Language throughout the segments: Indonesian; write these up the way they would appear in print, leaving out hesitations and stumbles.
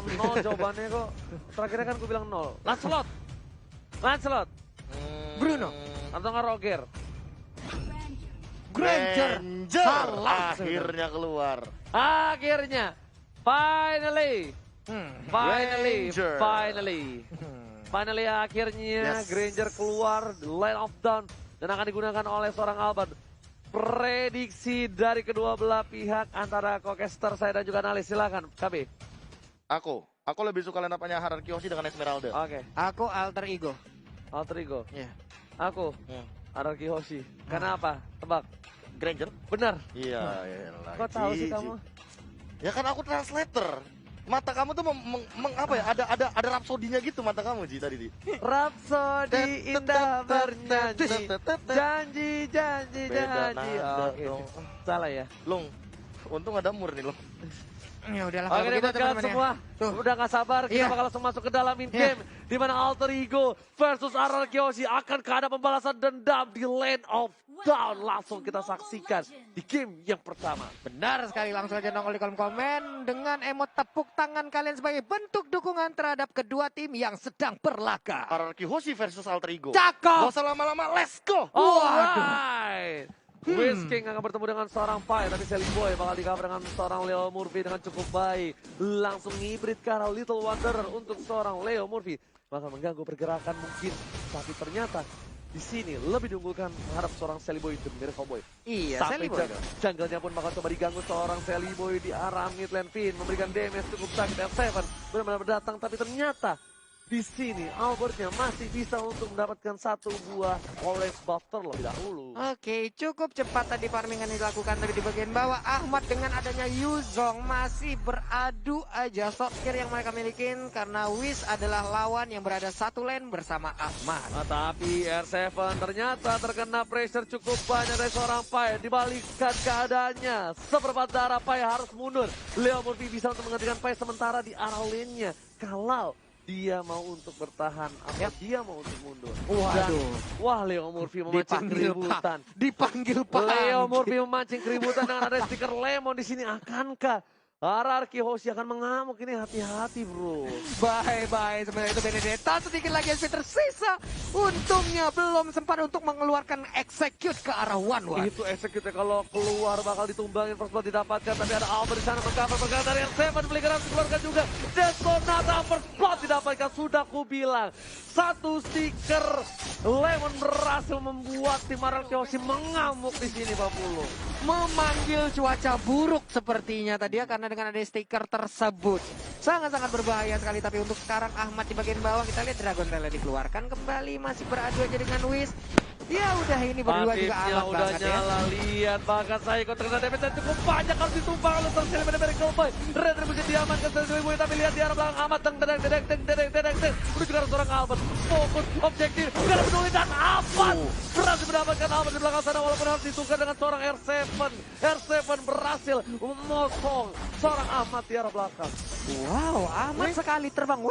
bilang 0 jawabannya kok. Terakhirnya kan gue bilang 0. Lancelot. Lancelot. Bruno. Atau nggak Roger? Granger. Salah. Akhirnya keluar. Akhirnya. Finally. Granger. Finally akhirnya Yes. Granger keluar line of down dan akan digunakan oleh seorang Albert. Prediksi dari kedua belah pihak antara Kokester saya dan juga analis, silakan KB. Aku lebih suka line up-nya Hierarchy Hoshi dengan Esmeralda. Oke, Aku alter ego. Alter Ego. Iya. Aku Hmm. Hierarchy Hoshi. Karena apa? Tebak. Granger? Benar. Iya, Kok tahu sih kamu? Ya kan aku translator. Mata kamu tuh apa ya? Ada rapsodinya gitu mata kamu Ji tadi Di. Rhapsody indah bernyanyi. Janji. Beda nada Oke, dong. salah ya. Long, untung ada mur nih Long. Ya udahlah Oke kalau deh begitu buat kalian teman-teman ya. semua, Tuh. udah gak sabar, kita Iya. bakal langsung masuk ke dalam in-game. Di mana Alter Ego versus Hierarchy Hoshi akan ada pembalasan dendam di Land of Down. Langsung kita saksikan di game yang pertama. Benar sekali, langsung aja nongol di kolom komen dengan emot tepuk tangan kalian sebagai bentuk dukungan terhadap kedua tim yang sedang berlaga. Hierarchy Hoshi versus Alter Ego. Cakep. Gak usah lama-lama, let's go. Alright. Wiz King akan bertemu dengan seorang Pai, tapi Selly Boy bakal di-cover dengan seorang Leo Murphy dengan cukup baik. Langsung ngibrit ke arah Little Wanderer untuk seorang Leo Murphy. Bakal mengganggu pergerakan mungkin, tapi ternyata di sini lebih diunggulkan menghadap seorang Selly Boy, The Miracle Boy. Iya, Sampai Selly Boy. jungle-nya pun bakal coba diganggu seorang Selly Boy di arah mid lane Finn, memberikan damage cukup sakit. R7 benar-benar datang, tapi ternyata di sini Albertnya masih bisa untuk mendapatkan satu buah orange buff terlebih dahulu. Oke, cukup cepat tadi farmingan dilakukan, tapi di bagian bawah Ahmad dengan adanya Yuzong masih beradu aja short kill yang mereka miliki karena Wiz adalah lawan yang berada satu lane bersama Ahmad. Tapi R7 ternyata terkena pressure cukup banyak dari seorang Pai. Dibalikkan keadaannya, seperempat darah Pai harus mundur. Leo Murphy bisa untuk menghentikan Pai sementara di arah lane-nya. Kalau dia mau untuk bertahan atau dia mau untuk mundur. Waduh. Wah, Leo Murphy memancing keributan. Dipanggil Pak. Leo Murphy memancing keributan dengan ada stiker lemon di sini. Akankah Hierarchy Hoshi akan mengamuk ini? Hati-hati bro. Bye-bye, sebenarnya itu Benedetta sedikit lagi SP tersisa. Untungnya belum sempat untuk mengeluarkan execute ke arah one. Itu execute kalau keluar bakal ditumbangin, first blood didapatkan, tapi ada Albert di sana mengcover pergerakan dari R7, Flicker harus dikeluarkan juga. Dan Sonata first blood didapatkan, sudah kubilang. Satu stiker lemon berhasil membuat tim Hierarchy Hoshi mengamuk di sini Pak Pulu. Memanggil cuaca buruk sepertinya tadi ya, karena dengan ada stiker tersebut. Sangat-sangat berbahaya sekali, tapi untuk sekarang Ahmad di bagian bawah kita lihat Dragon Tail dikeluarkan kembali, masih beradu aja dengan Wiz. Ya udah, ini berdua juga Patimnya alat udah banget nyala, lihat bahkan saya ikut terkena damage dan cukup banyak kalau ditumbang oleh Selly pada Miracle Boy. Retribusi diamankan Selly Boy, tapi lihat di arah belakang Ahmad dedek menuju ke arah seorang Albert. Fokus objektif, gak ada peduli dan Ahmad berhasil mendapatkan Albert di belakang sana walaupun harus ditukar dengan seorang R7. R7 berhasil memotong seorang Ahmad di arah belakang. Wow, Ahmad sekali terbang.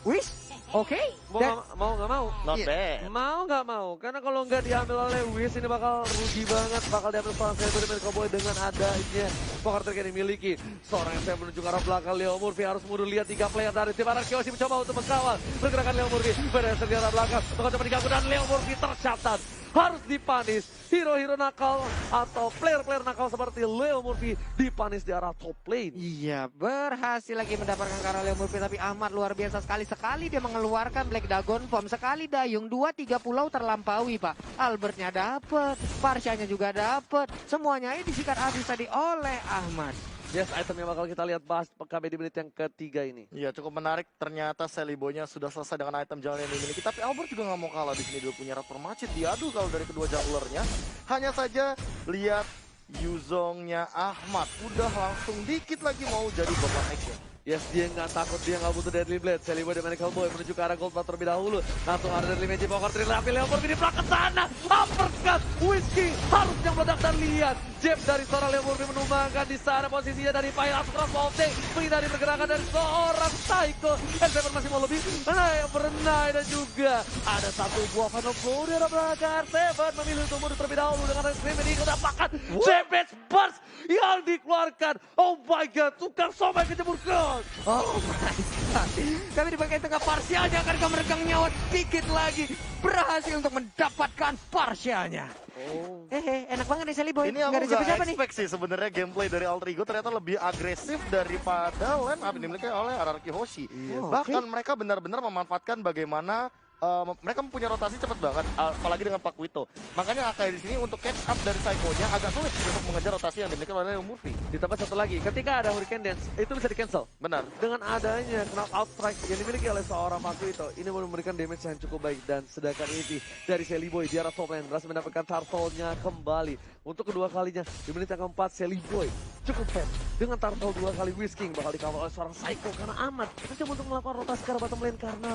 Wiz, oke. Mau nggak mau? Not Iya. bad. Mau nggak mau? Karena kalau nggak diambil oleh Wiz ini bakal rugi banget. Bakal diambil seorang Selly Boy dari Cowboy dengan adanya poker trick yang dimiliki. Seorang yang menuju ke arah belakang Leo Murphy harus mundur. Lihat 3 player dari tim Hierarchy Hoshi mencoba untuk mengkawal pergerakan Leo Murphy. Berhasil di arah belakang. Bakal coba diganggu dan Leo Murphy tercatat harus dipanis. Hero-hero nakal atau player-player nakal seperti Leo Murphy dipanis di arah top lane. Iya, berhasil lagi mendapatkan karena Leo Murphy, tapi Ahmad luar biasa sekali dia mengeluarkan Black Dragon Form. Sekali dayung 2-3 pulau terlampaui Pak. Albertnya dapet, Parsyanya juga dapet. Semuanya ini disikat habis tadi oleh Ahmad. Yes, item yang bakal kita lihat bahas KB di menit yang ketiga ini. Iya, cukup menarik. Ternyata Selly Boy-nya sudah selesai dengan item jalan yang dimiliki. Tapi Albert juga nggak mau kalah di sini. Dia punya Raptor Macet. Diadu kalau dari kedua junglernya. Hanya saja lihat Yuzongnya Ahmad. Udah langsung dikit lagi mau jadi beban action. Yes, dia nggak takut, dia nggak butuh Deadly Blade. Selly Boy dan Miracle Boy menuju ke arah Gold Bar terlebih dahulu. Langsung ada Deadly Magic Poker Trill, tapi Leo Murphy di belakang sana. Uppercut, Whiskey harusnya meledak dan lihat. Jab dari seorang Leo Murphy menumbangkan di sana posisinya dari Pai langsung cross bolting. Menghindari pergerakan dari seorang Psycho. R7 masih mau lebih. Yang berenai dan juga ada satu buah Final Blow di arah belakang. R7 memilih untuk mundur terlebih dahulu dengan Scream ini. Dapatkan damage burst yang dikeluarkan. Oh my god, tukang somai kejemur ke god. Oh my god. Tapi di bagian tengah parsialnya akan meregang nyawa sedikit lagi. Berhasil untuk mendapatkan parsialnya. Oh. Enak banget nih Sally Boy. Ini aku Nggak ada siapa-siapa nggak nih. expect sih sebenarnya gameplay dari Alter Ego ternyata lebih agresif daripada line up yang dimiliki oleh Araraki Hoshi. Iya. Bahkan mereka benar-benar memanfaatkan bagaimana mereka mempunyai rotasi cepat banget, apalagi dengan Pak Wito. Makanya Akai di sini untuk catch up dari Psycho-nya agak sulit untuk mengejar rotasi yang dimiliki oleh Leo Murphy. Ditambah satu lagi, ketika ada Hurricane Dance, itu bisa di-cancel. Benar. Dengan adanya knockout strike yang dimiliki oleh seorang Makuito, ini memberikan damage yang cukup baik. Dan sedangkan ini dari Sally Boy di arah top lane berhasil mendapatkan turtle-nya kembali. Untuk kedua kalinya di menit yang keempat, Sally Boy cukup fair. Dengan turtle 2 kali whisking bakal dikawal oleh seorang Psycho karena amat mencoba untuk melakukan rotasi ke arah bottom lane karena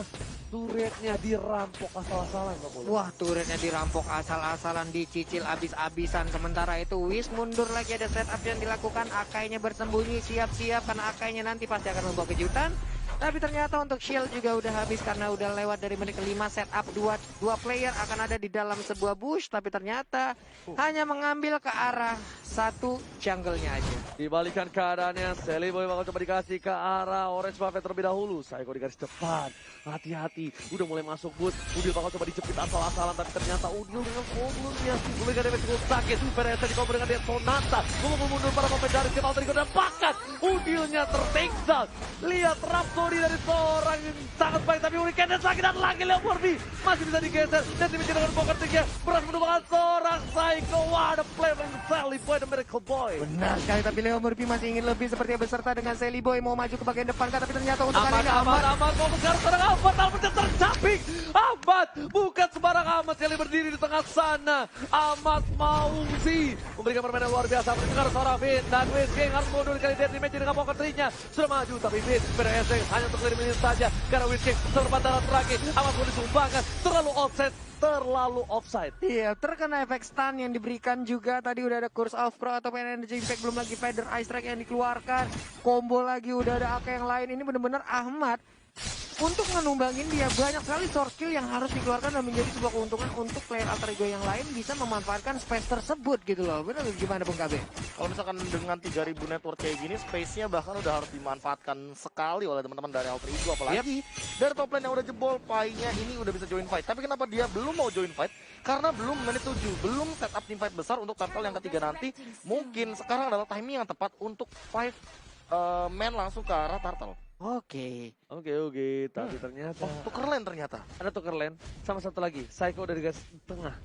turretnya dirampok asal-asalan. Wah, turretnya dirampok asal-asalan, dicicil abis-abisan. Sementara itu Wiz mundur lagi, ada setup yang dilakukan. Akainya bersembunyi, siap-siap karena Akainya nanti pasti akan membawa kejutan. Tapi ternyata untuk shield juga udah habis karena udah lewat dari menit kelima. Setup dua player akan ada di dalam sebuah bush, tapi ternyata hanya mengambil ke arah satu jungle-nya aja. Dibalikan keadaannya, Sally Boy bakal coba dikasih ke arah Orange Buffet terlebih dahulu. Psycho di garis depan, hati-hati, udah mulai masuk boost. Udil bakal coba dijepit asal-asalan, tapi ternyata Udil dengan problemnya memberikan damage cukup sakit. PRS di cover dengan dia Sonata, mau mundur para pemain dari tim Alter Ego dan bahkan Udilnya tertinggal. Lihat Rhapsody dari seorang yang sangat baik, tapi Hurricane dan sakit dan lagi Leo Murphy masih bisa digeser dan dimiliki dengan poker tinggi berhasil menumbangkan seorang Psycho. Wah, ada play dari Sally Boy dan Miracle Boy. Benar sekali, tapi Leo Murphy masih ingin lebih seperti beserta dengan Sally Boy mau maju ke bagian depan kan, tapi ternyata untuk kali ini Amat mau mengejar seorang Ahmad, Ahmadnya tercapik. Ahmad bukan sembarang Ahmad yang berdiri di tengah sana. Ahmad Mauzi memberikan permainan luar biasa mendengar seorang Vin dan Wiz King harus mundur kali dia dimage dengan poker tree-nya. Sudah maju tapi Vin PRS hanya untuk 5 menit saja karena Wiz King serba darat terakhir. Ahmad pun disumbangkan terlalu offside. Iya, terkena efek stun yang diberikan juga. Tadi udah ada Curse of Crow atau Energy Impact, belum lagi Feather Ice Strike yang dikeluarkan. Combo lagi udah ada Aka yang lain. Ini benar-benar Ahmad untuk menumbangin dia. Banyak sekali source skill yang harus dikeluarkan dan menjadi sebuah keuntungan untuk player Alter Ego yang lain bisa memanfaatkan space tersebut gitu loh. Benar gimana Bung KB? Kalau misalkan dengan 3000 network kayak gini, space-nya bahkan udah harus dimanfaatkan sekali oleh teman-teman dari Alter Ego. Apalagi dari top lane yang udah jebol, Pai-nya ini udah bisa join fight. Tapi kenapa dia belum mau join fight? Karena belum menit 7, belum setup team fight besar untuk turtle yang ketiga nanti. Mungkin sekarang adalah timing yang tepat untuk 5 man langsung ke arah turtle. Oke. Tapi ternyata Tuker lane ternyata. ada tuker lane sama satu lagi Psycho dari garis tengah.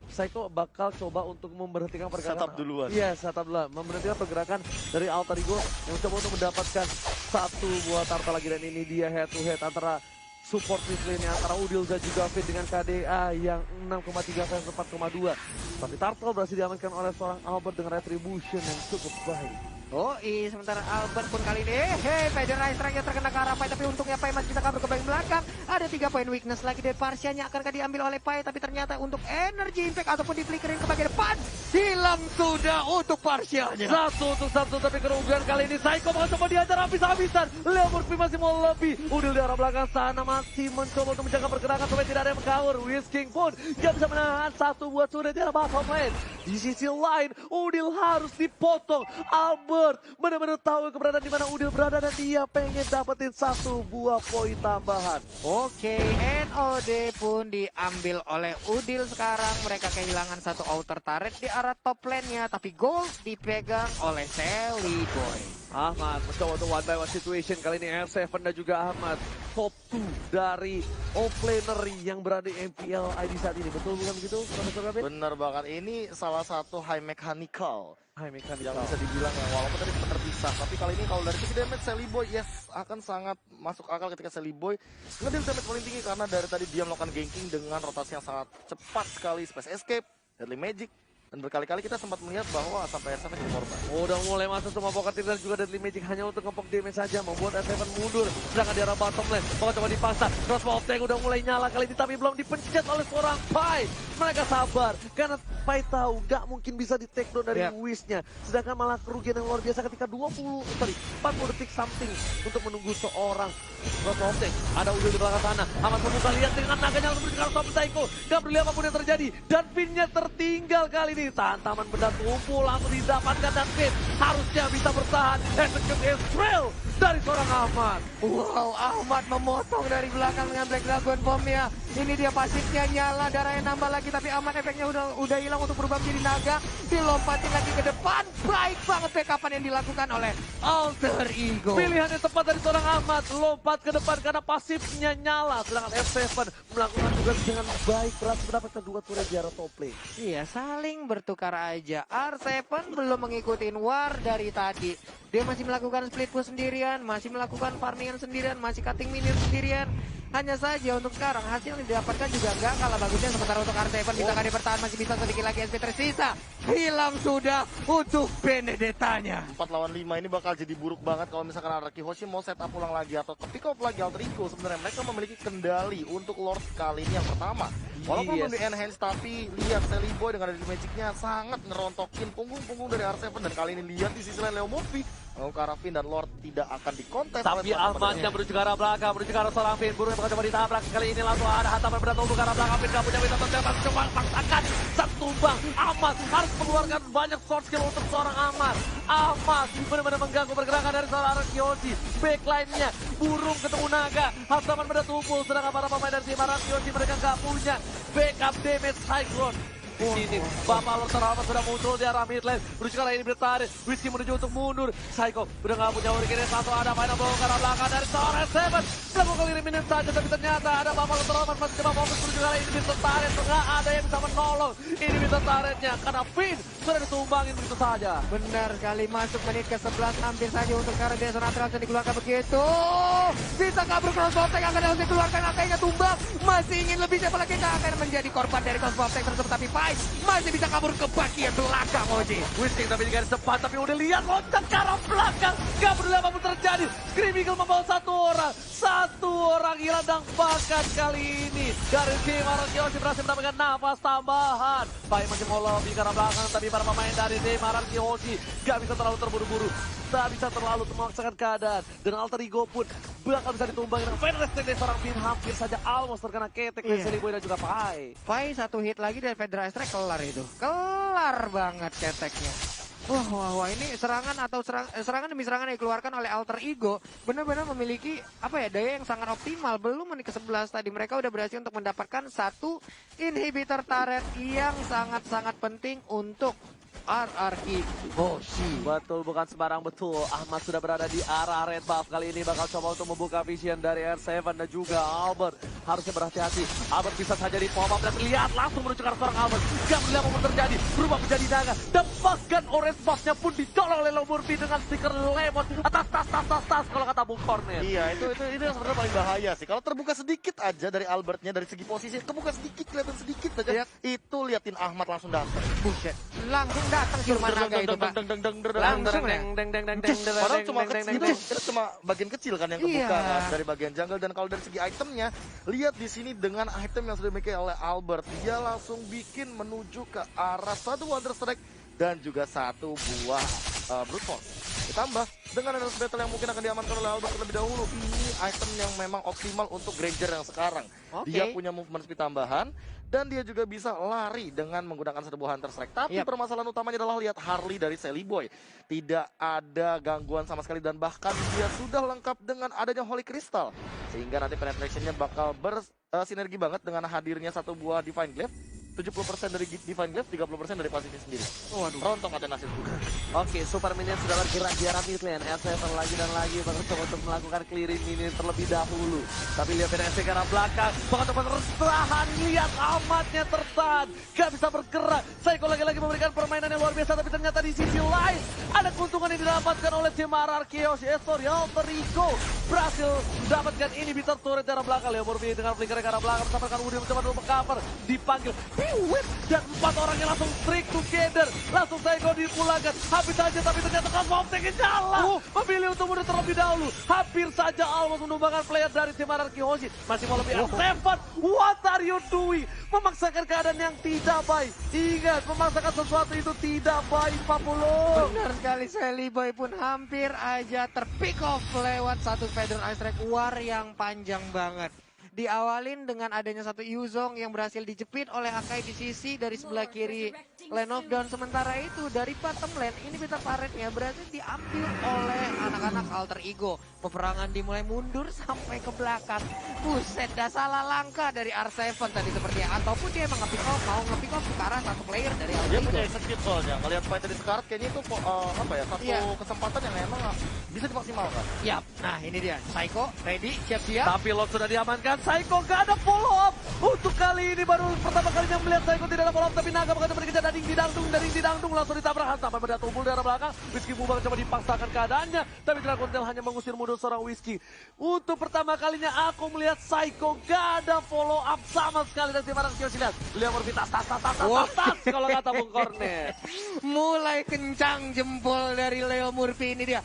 Psycho bakal coba untuk memberhentikan pergerakan. Setup duluan. Iya, setup duluan. Memberhentikan pergerakan dari Alter Ego yang coba untuk mendapatkan satu buah turtle lagi, dan ini dia head to head antara support mid lane antara Udil dan juga Fit dengan KDA yang 6,3 versus 4,2. Tapi turtle berhasil diamankan oleh seorang Albert dengan retribution yang cukup baik. Sementara Albert pun kali ini Feather Ice Strike yang terkena ke arah Pai, tapi untungnya Pai masih bisa kabur ke bagian belakang. Ada 3 poin weakness lagi dari Parsianya, akankah diambil oleh Pai, tapi ternyata untuk Energy Impact ataupun diflickerin ke bagian depan hilang sudah untuk Parsianya. Satu untuk satu, tapi kerugian kali ini Psycho bakal coba diajar habis-habisan. Leo Murphy masih mau lebih. Udil di arah belakang sana masih mencoba untuk menjaga pergerakan supaya tidak ada yang mengawur. Wiz King pun dia bisa menahan satu buah turret di arah bottom lane. Di sisi lain Udil harus dipotong. Albert benar-benar tahu keberadaan di mana Udil berada dan dia pengen dapetin satu buah poin tambahan. NOD pun diambil oleh Udil sekarang. Mereka kehilangan satu outer turret di arah top lane-nya, tapi gold dipegang oleh Sally Boy. Ahmad mencoba untuk one by one situation. Kali ini R7 dan juga Ahmad top 2 dari offlaner yang berada di MPL ID saat ini. Betul bukan begitu, Profesor Gabin? Bener banget, ini salah satu high mechanical yang Bisa bisa dibilang ya, walaupun tadi sempat terpisah. Tapi kali ini kalau dari sisi damage Sally Boy akan sangat masuk akal ketika Sally Boy ngedeal damage paling tinggi karena dari tadi dia melakukan ganking dengan rotasi yang sangat cepat sekali, space escape, deadly magic. Dan berkali-kali kita sempat melihat bahwa sampai R7 jadi korban. Udah mulai masuk semua poker dan juga deadly magic hanya untuk ngepok damage saja, membuat R7 mundur. Sedangkan di arah bottom lane bakal coba dipaksa. Crossbow tank udah mulai nyala kali ini tapi belum dipencet oleh seorang Pai. Mereka sabar karena Pai tahu gak mungkin bisa di take down dari Yap. Wish-nya. Sedangkan malah kerugian yang luar biasa ketika 40 detik something untuk menunggu seorang Rosoftek. Ada Udil di belakang sana. Amat membuka, lihat dengan naganya langsung berjalan sama Psycho. Gak peduli apapun yang terjadi. Dan pinnya tertinggal kali ini. Tantaman benda tumpul langsung didapatkan dan Pin harusnya bisa bertahan. Execute Israel dari seorang Ahmad. Wow, Ahmad memotong dari belakang dengan Black Dragon Bomb-nya. Ini dia pasifnya nyala, darahnya nambah lagi, tapi Ahmad efeknya udah hilang untuk berubah menjadi naga. Dilompatin lagi ke depan. Baik banget backupan yang dilakukan oleh Alter Ego. Pilihan yang tepat dari seorang Ahmad, lompat ke depan karena pasifnya nyala. Sedangkan F7 melakukan tugas dengan baik, berhasil mendapatkan 2 turret di arah top lane. Iya, saling bertukar aja. R7 belum mengikutin war dari tadi. Dia masih melakukan split push sendirian, masih melakukan farmingan sendirian, masih cutting minion sendirian. Hanya saja untuk sekarang hasil yang didapatkan juga nggak kalah bagusnya. Sementara untuk R7 bisa kali bertahan, masih bisa sedikit lagi SP tersisa. Hilang sudah untuk Benedettanya. 4 lawan 5 ini bakal jadi buruk banget kalau misalkan Araki Hoshi mau set up ulang lagi atau pick up lagi Alter Ego. Sebenarnya mereka memiliki kendali untuk Lord kali ini yang pertama. Walaupun belum di enhance, tapi lihat Sally Boy dengan dari Magic-nya sangat ngerontokin punggung-punggung dari R7. Dan kali ini lihat di sisi lain Leo Murphy, Karafin dan Lord tidak akan dikontes. Tapi Ahmad yang menuju ke arah belakang, menuju ke arah seorang Finn. Burung yang bakal coba ditabrak. Kali ini langsung ada hantaman berat untuk ke arah belakang. Finn gak punya bisa tertembak, coba paksakan. Satu tumbang. Ahmad harus mengeluarkan banyak short skill untuk seorang Ahmad. Ahmad benar-benar mengganggu pergerakan dari seorang Araki Hoshi. Backline-nya, burung ketemu naga. Hantaman berat tumpul, sedangkan para pemain dari tim Araki Hoshi mereka gak punya backup damage Cyclone. Di sini Bapak Lord terhormat sudah muncul di arah mid lane. Menuju kali ini bertarik, Whiskey menuju untuk mundur. Psycho udah gak punya Hurricane, satu ada final blow ke arah belakang dari seorang Seven. Melakukan eliminasi saja, tapi ternyata ada Bapak Lord terhormat masih coba fokus menuju kali ini bisa tarik. Nggak ada yang bisa menolong. Ini bisa tareknya karena Finn sudah ditumbangin begitu saja. Benar sekali, masuk menit ke-11 hampir saja untuk karena dia Sonatra yang dikeluarkan begitu. Bisa kabur crossbow yang akan langsung dikeluarkan, angkanya tumbang. Masih ingin lebih, siapa lagi yang akan menjadi korban dari crossbow tersebut, tapi Pai masih bisa kabur ke bagian belakang Oji. Whiskey tapi di garis depan, tapi udah lihat loncat ke arah belakang. Gak peduli apapun terjadi. Scream Eagle membawa satu orang hilang dan bakat kali ini. Dari tim Araki Hoshi berhasil mendapatkan nafas tambahan. Pai masih mau lobby ke arah belakang, tapi para pemain dari tim Araki Hoshi gak bisa terlalu terburu-buru. Tak bisa terlalu memaksakan keadaan. Dan Alter Ego pun bakal bisa ditumbangin dengan Fenris dari seorang Finn. Hampir saja almost terkena ketek dari Sally Boy dan juga Pai. Pai satu hit lagi dari Fedra Strike, kelar itu. Kelar banget keteknya. Wah, ini serangan demi serangan yang dikeluarkan oleh Alter Ego benar-benar memiliki daya yang sangat optimal. Belum menit ke-11 tadi mereka udah berhasil untuk mendapatkan satu inhibitor turret yang sangat-sangat penting untuk Araki Hoshi. Betul, bukan sembarang betul. Ahmad sudah berada di arah red buff. Kali ini bakal coba untuk membuka vision dari R7 dan juga Albert. Harusnya berhati-hati. Albert bisa saja di pop up dan lihat langsung menuju ke arah seorang Albert. Gak boleh apapun terjadi. Berubah menjadi naga. Dan bahkan orange buff-nya pun ditolong oleh Leo Murphy dengan stiker lemon atas tas kalau kata Bung Cornet. Iya, itu yang sebenarnya paling bahaya sih. Kalau terbuka sedikit aja dari Albertnya, dari segi posisi, kebuka sedikit, kelihatan sedikit aja. Itu liatin Ahmad langsung datang. Buset. Langsung datang siluman naga itu, Pak. Langsung ya. Padahal cuma kecil, itu cuma bagian kecil kan yang kebuka Iya. kan, dari bagian jungle. Dan kalau dari segi itemnya, lihat di sini dengan item yang sudah dimiliki oleh Albert, dia langsung bikin menuju ke arah satu Wonder Strike dan juga satu buah Brute Force. Ditambah dengan Endless Battle yang mungkin akan diamankan oleh Albert terlebih dahulu. Ini item yang memang optimal untuk Granger yang sekarang. Dia punya movement speed tambahan dan dia juga bisa lari dengan menggunakan satu buah Hunter Strike. Tapi permasalahan utamanya adalah lihat Harley dari Sally Boy. Tidak ada gangguan sama sekali dan bahkan dia sudah lengkap dengan adanya Holy Crystal. Sehingga nanti penetrationnya bakal bersinergi banget dengan hadirnya satu buah Divine Glaive. 70% dari Divine Glaive, 30% dari pasifnya sendiri. Waduh. Rontok ada nasib juga. Oke, Super Minion sudah bergerak di arah mid lane. R7 lagi dan lagi bakal coba untuk melakukan clearing minion terlebih dahulu. Tapi lihat PNSC ke arah belakang. Bakal coba tertahan. Lihat Ahmadnya tertahan. Gak bisa bergerak. Psycho lagi-lagi memberikan permainan yang luar biasa. Tapi ternyata di sisi lain ada keuntungan yang didapatkan oleh tim Araki Hoshi. Alter Ego berhasil mendapatkan inhibitor turret dari arah belakang. Leo Murphy dengan flicker ke arah belakang. Bersamakan Udi mencoba untuk cover. Dipanggil. Piwit dan 4 orang yang langsung strict together. Langsung Saiko dipulangkan. Habis saja tapi ternyata Cosmo Optic jalan. Memilih untuk mundur terlebih dahulu. Hampir saja Almos menumbangkan player dari tim Anarchy Hoshi. Masih mau lebih R7. What are you doing? Memaksakan keadaan yang tidak baik. Ingat, memaksakan sesuatu itu tidak baik, Pak Pulo. Benar sekali, Sally Boy pun hampir aja terpick off lewat satu Feather Ice Strike War yang panjang banget. Diawalin dengan adanya satu Yuzong yang berhasil dijepit oleh Akai di sisi dari sebelah kiri lane of down. Sementara itu dari bottom lane ini Peter Parrotnya berhasil diambil oleh anak-anak Alter Ego. Peperangan dimulai mundur sampai ke belakang. Buset, dah salah langkah dari R7 tadi sepertinya. Ataupun dia emang nge-pick off, mau nge-pick off ke arah satu player dari Alter Dia Ego. punya execute soalnya. Ngelihat fight dari Scarlet kayaknya itu satu kesempatan yang emang bisa dimaksimalkan. Yap, nah ini dia. Psycho, ready, siap-siap. Tapi lock sudah diamankan. Saiko gak ada follow up. Untuk kali ini baru pertama kalinya melihat Saiko tidak ada follow up. Tapi Naga bakal mengejar dari didangdung langsung ditabrak sampai pada tubuh dari belakang. Whiskey Bubang coba dipaksakan keadaannya. Tapi Dragon Tail hanya mengusir mundur seorang Whiskey. Untuk pertama kalinya aku melihat Saiko gak ada follow up sama sekali dari tim Anarchy Hoshi. Lihat, Leo Murphy tas kalau kata Bung Kornet. Mulai kencang jempol dari Leo Murphy ini dia.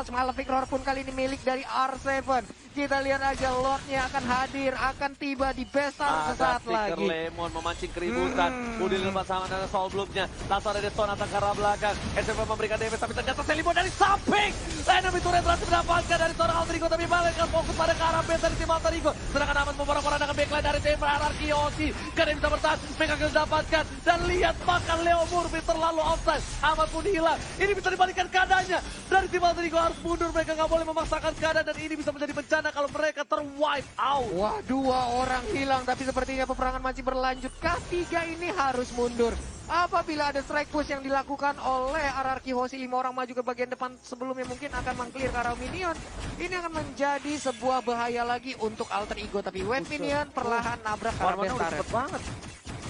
Malefic Roar pun kali ini milik dari R7. Kita lihat aja Lordnya akan hadir, akan tiba di Bestar sesaat lagi. Lemon memancing keributan. Udil lepas sama dengan soul bloomnya. Langsung ada Stone atas ke arah belakang. SMP memberikan damage tapi ternyata Selimo dari samping. Enemy turret berhasil mendapatkan dari seorang Alter Ego tapi balik fokus pada ke arah base dari tim Alter Ego. Sedangkan Ahmad memporak-porandakan backline dari tim Anarchy Hoshi. Gak bisa bertahan, Mega Kill dapatkan. Dan lihat bahkan Leo Murphy terlalu offside. Ahmad pun hilang. Ini bisa dibalikan keadaannya. Dari tim Alter Ego harus mundur, mereka nggak boleh memaksakan keadaan dan ini bisa menjadi bencana kalau mereka terwipe out. Wah, 2 orang hilang tapi sepertinya peperangan masih berlanjut. K3 ini harus mundur. Apabila ada strike push yang dilakukan oleh Anarchy Hoshi, 5 orang maju ke bagian depan sebelumnya mungkin akan meng-clear ke arah minion. Ini akan menjadi sebuah bahaya lagi untuk Alter Ego. Tapi wave minion perlahan nabrak ke arah Warna udah Bestar. cepet banget.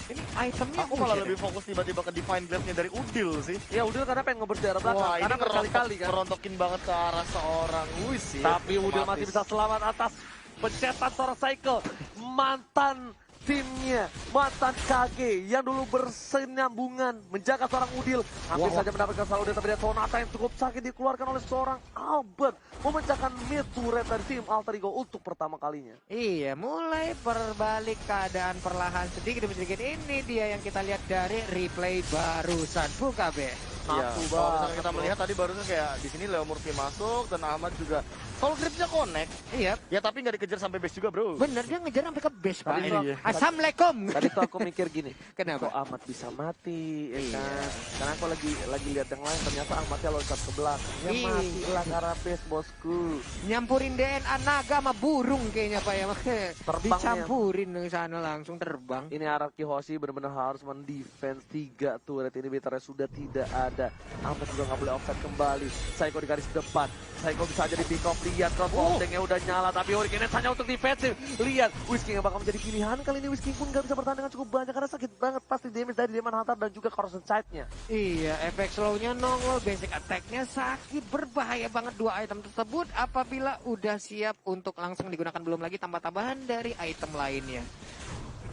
Ini itemnya Aku malah lebih fokus tiba-tiba ke Divine Blade-nya dari Udil sih. Ya Udil karena pengen ngebers di arah belakang. Wah, ini Karena berkali-kali kan. merontokin banget ke arah seorang Luis sih. Tapi Udil masih bisa selamat atas pencetan seorang Cycle. Mantan timnya, mantan KG yang dulu bersenambungan menjaga seorang Udil. Hampir saja mendapatkan saldo tapi dia Sonata yang cukup sakit dikeluarkan oleh seorang Albert. Memecahkan mid turret dari tim Alter Ego untuk pertama kalinya. Iya, mulai berbalik keadaan perlahan sedikit demi sedikit. Ini dia yang kita lihat dari replay barusan. Buka B. Iya, Mampu kalau misalnya banget kita melihat tadi barusan kayak di sini Leo Murphy masuk dan Ahmad juga soul gripnya connect. Iya, Ya tapi nggak dikejar sampai base juga bro. bener dia ngejar sampai ke base, Pak. Iya. Assalamualaikum. Tadi tuh aku mikir gini, Kenapa? kok Ahmad bisa mati, ya Iya. kan? Karena aku lagi lihat yang lain, ternyata Ahmadnya loncat ke belakang. Ya Iya. mati lah karena base bosku. Nyampurin DNA naga sama burung kayaknya Pak ya. Makanya Terbang dicampurin ke sana langsung terbang. Ini Anarchy Hoshi benar-benar harus mendefense 3 turret ini, Bitarnya sudah tidak ada. Ahmad juga nggak boleh offside kembali. Saiko di garis depan. Saiko bisa aja di pick off. Lihat crossbow-nya udah nyala, tapi Hurricane hanya untuk defensif. Lihat, Whiskey yang bakal menjadi pilihan kali ini. Whiskey pun nggak bisa bertahan dengan cukup banyak karena sakit banget pasti damage dari Demon Hunter dan juga corruption side-nya. Iya, efek slow-nya nongol, basic attack-nya sakit, berbahaya banget 2 item tersebut apabila udah siap untuk langsung digunakan, belum lagi tambah-tambahan dari item lainnya.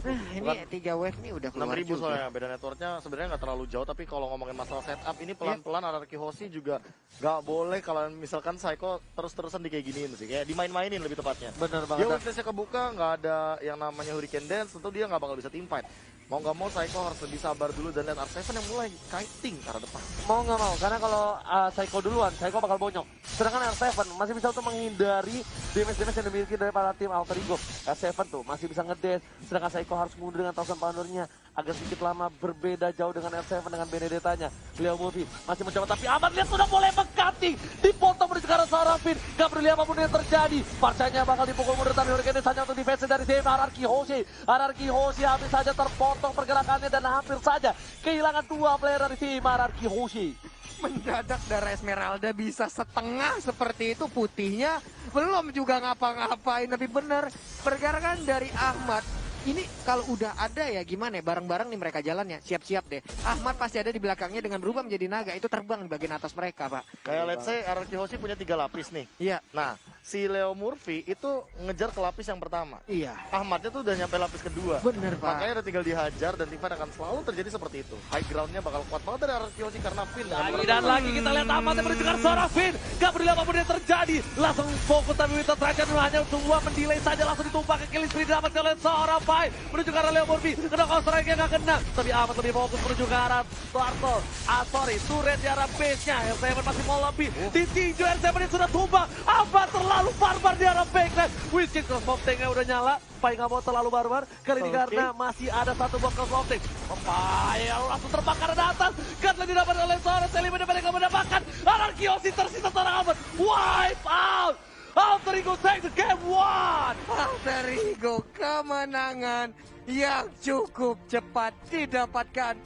Nah, ini 3 wave nih udah keluar 6.000 juga. soalnya, beda networknya sebenarnya nggak terlalu jauh, tapi kalau ngomongin masalah setup ini pelan-pelan Anarchy Hoshi juga nggak boleh kalau misalkan Psycho terus-terusan di kayak giniin sih, kayak dimain-mainin lebih tepatnya. Bener Dia banget. weakness-nya kebuka, nggak ada yang namanya Hurricane Dance, tentu dia nggak bakal bisa team fight. Mau nggak mau Psycho harus lebih sabar dulu dan lihat R7 yang mulai kiting ke arah depan. Mau nggak mau, karena kalau Saiko duluan, Saiko bakal bonyok. Sedangkan R7 masih bisa untuk menghindari damage-damage yang dimiliki dari para tim Alter Ego. R7 tuh masih bisa ngedash, sedangkan Saiko harus mundur dengan 1000 poundernya. Agak sedikit lama, berbeda jauh dengan R7 dengan Benedetta-nya. Leo Murphy masih mencoba, tapi Ahmad lihat sudah mulai mengcutting. Dipotong menuju ke arah seorang Finn. Gak peduli apapun yang terjadi. Parcanya bakal dipukul mundur, tapi Hurricane hanya untuk defense dari tim Anarchy Hoshi. Anarchy Hoshi habis saja terpotong pergerakannya dan hampir saja kehilangan 2 player dari tim Anarchy Hoshi. Mendadak darah Esmeralda bisa setengah seperti itu, putihnya belum juga ngapa-ngapain. Tapi bener, pergerakan dari Ahmad ini kalau udah ada ya gimana ya, bareng-bareng nih mereka jalannya, siap-siap deh. Ahmad pasti ada di belakangnya dengan berubah menjadi naga, itu terbang di bagian atas mereka, Pak. Kayak let's say Anarchy Hoshi punya 3 lapis nih. Iya. Nah, si Leo Murphy itu ngejar ke lapis yang pertama. Iya, Ahmadnya tuh udah nyampe lapis kedua. bener Pak. Makanya udah tinggal dihajar dan Teamfight akan selalu terjadi seperti itu. High groundnya bakal kuat banget dari arah Kyoshi karena Finn dengan Lagi beberapa- dan lagi kita lihat Ahmad yang menuju ke arah seorang Finn. Gak peduli apapun yang terjadi. Langsung fokus tapi Winter Trajan hanya semua mendelay saja. Langsung ditumpah ke kill spree dapat oleh seorang Fight. Menuju ke arah Leo Murphy. Kena counter strike yang gak kena. Tapi Ahmad lebih fokus menuju ke arah Turtle. Sorry, turret di arah base-nya. R7 masih mau lebih. Ditinju R7 yang sudah tumbang. Ahmad terlalu barbar di arah backline. Whiskey crossbow tank-nya udah nyala. Pai nggak mau terlalu barbar. Kali ini Oke. karena masih ada satu buah crossbow tank. Pai langsung terbakar di atas. Gatling didapat oleh seorang Celebi dan mereka mendapatkan Anarkiosi tersisa seorang Ahmad. Wipe out. Alter Ego take the game one. Alter Ego kemenangan yang cukup cepat didapatkan.